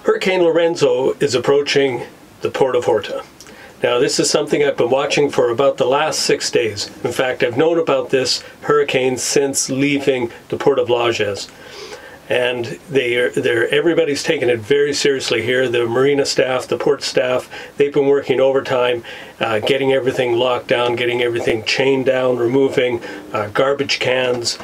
Hurricane Lorenzo is approaching the port of Horta. Now, this is something I've been watching for about the last 6 days. In fact, I've known about this hurricane since leaving the port of LAJAS. And everybody's taking it very seriously here. The marina staff, the port staff, they've been working overtime, getting everything locked down, getting everything chained down, removing garbage cans,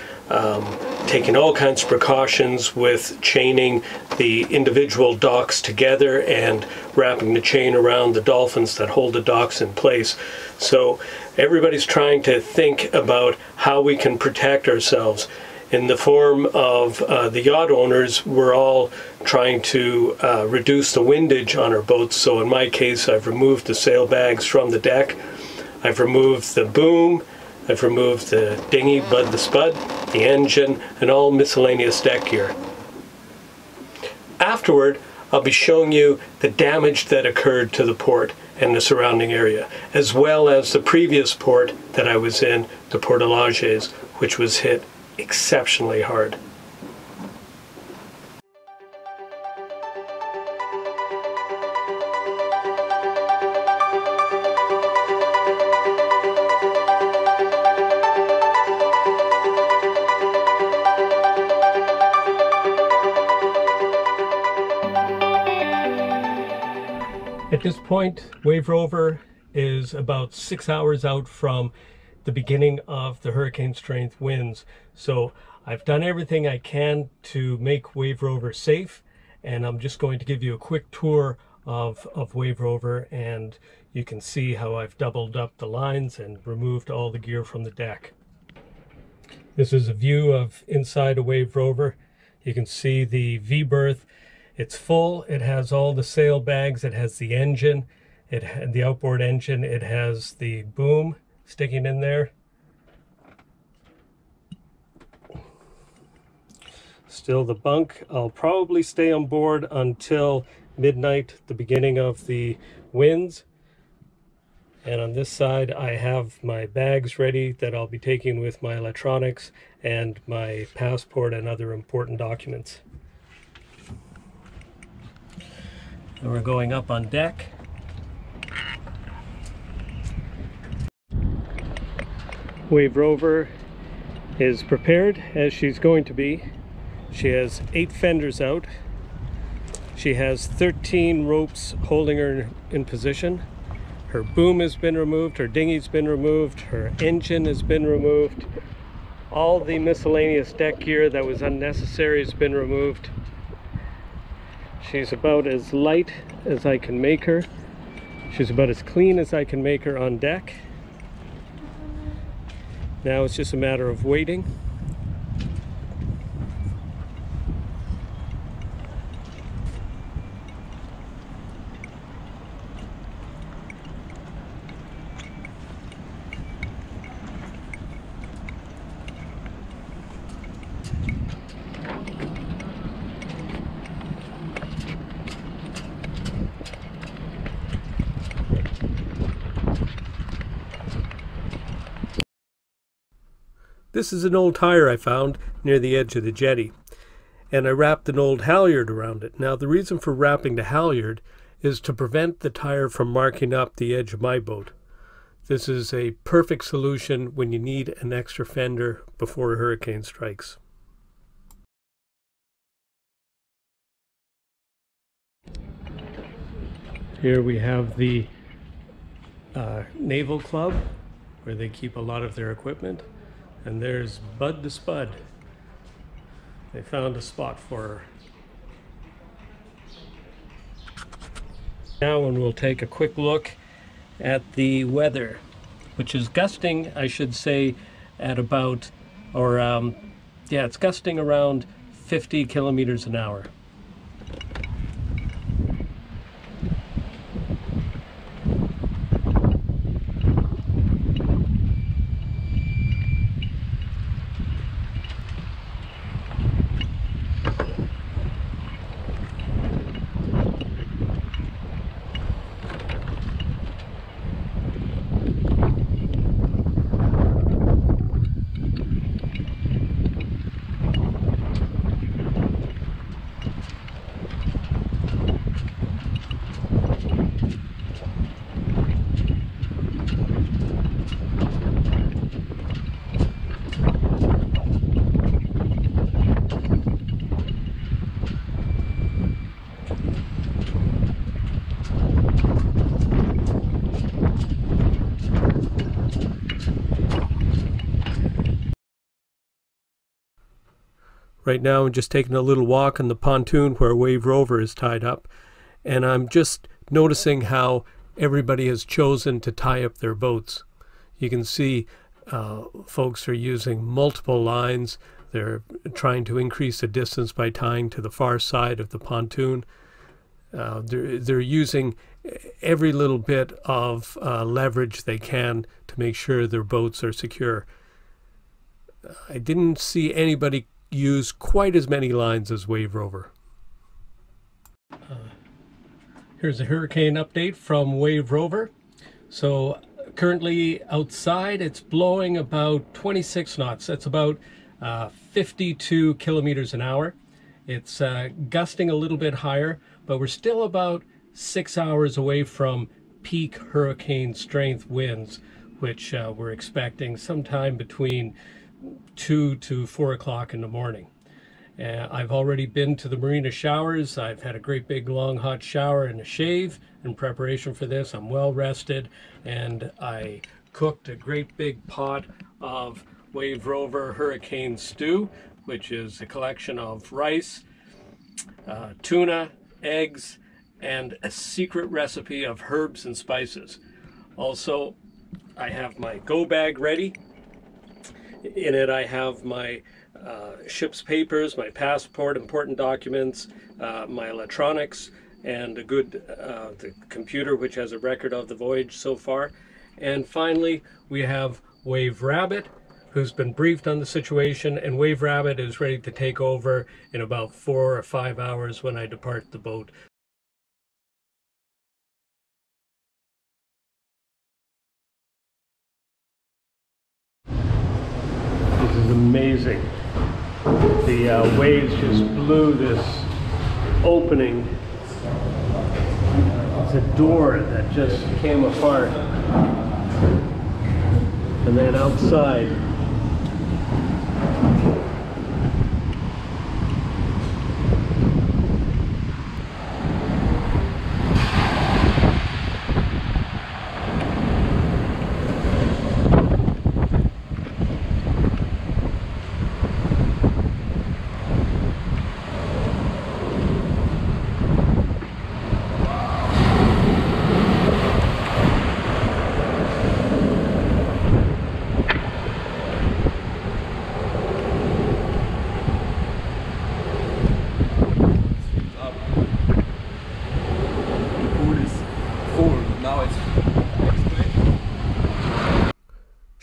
taking all kinds of precautions with chaining the individual docks together and wrapping the chain around the dolphins that hold the docks in place. So everybody's trying to think about how we can protect ourselves. In the form of the yacht owners, we're all trying to reduce the windage on our boats. So in my case, I've removed the sail bags from the deck. I've removed the boom. I've removed the dinghy, Bud the Spud, the engine, and all miscellaneous deck gear. Afterward, I'll be showing you the damage that occurred to the port and the surrounding area, as well as the previous port that I was in, the Port of LAJAS, which was hit exceptionally hard. At this point, Wave Rover is about 6 hours out from the beginning of the hurricane strength winds. So I've done everything I can to make Wave Rover safe, and I'm just going to give you a quick tour of Wave Rover, and you can see how I've doubled up the lines and removed all the gear from the deck. This is a view of inside a Wave Rover. You can see the V-berth. It's full. It has all the sail bags. It has the engine. It had the outboard engine. It has the boom sticking in there. Still the bunk. I'll probably stay on board until midnight, the beginning of the winds. And on this side, I have my bags ready that I'll be taking with my electronics and my passport and other important documents. And we're going up on deck. Wave Rover is prepared as she's going to be. She has 8 fenders out. She has 13 ropes holding her in position. Her boom has been removed, her dinghy's been removed, her engine has been removed. All the miscellaneous deck gear that was unnecessary has been removed. She's about as light as I can make her. She's about as clean as I can make her on deck. Now it's just a matter of waiting. This is an old tire I found near the edge of the jetty, and I wrapped an old halyard around it. Now, the reason for wrapping the halyard is to prevent the tire from marking up the edge of my boat. This is a perfect solution when you need an extra fender before a hurricane strikes. Here we have the Naval Club, where they keep a lot of their equipment. And there's Bud the Spud. They found a spot for her. Now we'll take a quick look at the weather, which is gusting, I should say, at about, it's gusting around 50 kilometers an hour. Right now I'm just taking a little walk on the pontoon where Wave Rover is tied up, and I'm just noticing how everybody has chosen to tie up their boats. You can see folks are using multiple lines. They're trying to increase the distance by tying to the far side of the pontoon. They're using every little bit of leverage they can to make sure their boats are secure. I didn't see anybody use quite as many lines as Wave Rover. Here's a hurricane update from Wave Rover. So currently outside it's blowing about 26 knots. That's about 52 kilometers an hour. It's gusting a little bit higher, but we're still about 6 hours away from peak hurricane strength winds, which we're expecting sometime between 2 to 4 o'clock in the morning. I've already been to the marina showers. I've had a great big long hot shower and a shave in preparation for this. I'm well rested, and I cooked a great big pot of Wave Rover hurricane stew, which is a collection of rice, tuna, eggs, and a secret recipe of herbs and spices. Also, I have my go bag ready. In it I have my ship's papers, my passport, important documents, my electronics, and a good the computer which has a record of the voyage so far. And finally we have Wave Rabbit, who's been briefed on the situation, and Wave Rabbit is ready to take over in about 4 or 5 hours when I depart the boat. This is amazing. The waves just blew this opening. It's a door that just came apart. And then outside,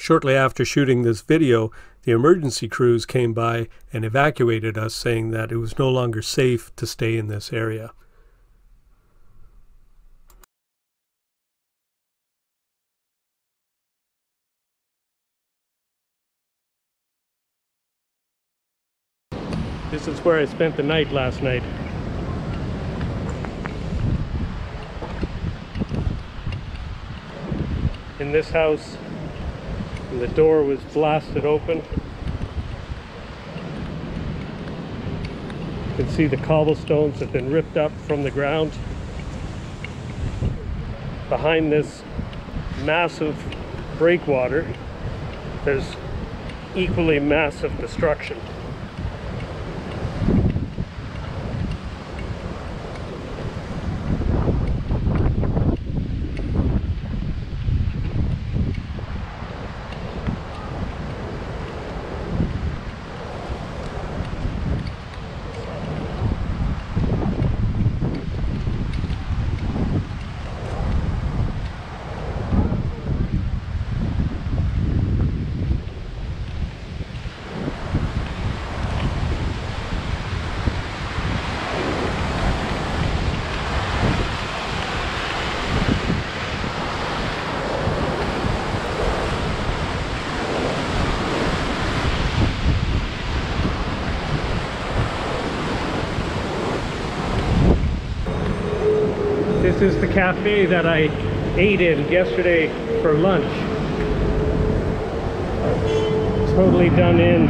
shortly after shooting this video, the emergency crews came by and evacuated us, saying that it was no longer safe to stay in this area. This is where I spent the night last night. In this house, and the door was blasted open. You can see the cobblestones have been ripped up from the ground. Behind this massive breakwater, there's equally massive destruction. This is the cafe that I ate in yesterday for lunch. Totally done in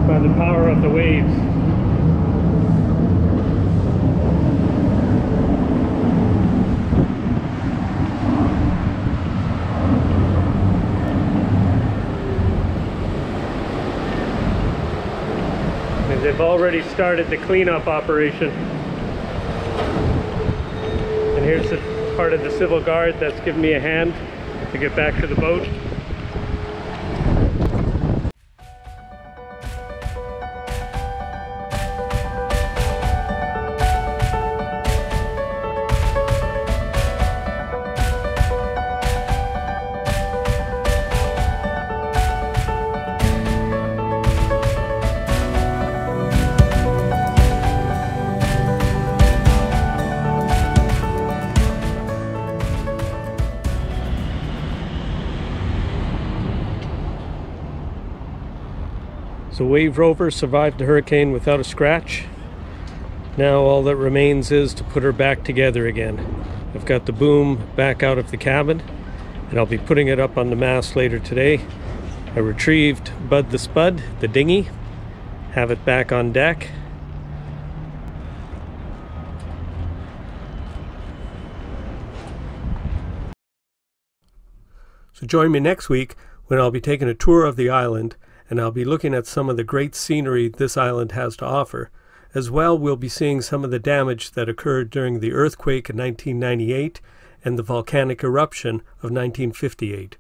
by the power of the waves. And they've already started the cleanup operation. And here's the part of the civil guard that's giving me a hand to get back to the boat. The Wave Rover survived the hurricane without a scratch. Now all that remains is to put her back together again. I've got the boom back out of the cabin, and I'll be putting it up on the mast later today. I retrieved Bud the Spud, the dinghy, have it back on deck. So join me next week when I'll be taking a tour of the island, and I'll be looking at some of the great scenery this island has to offer. As well, we'll be seeing some of the damage that occurred during the earthquake in 1998 and the volcanic eruption of 1958.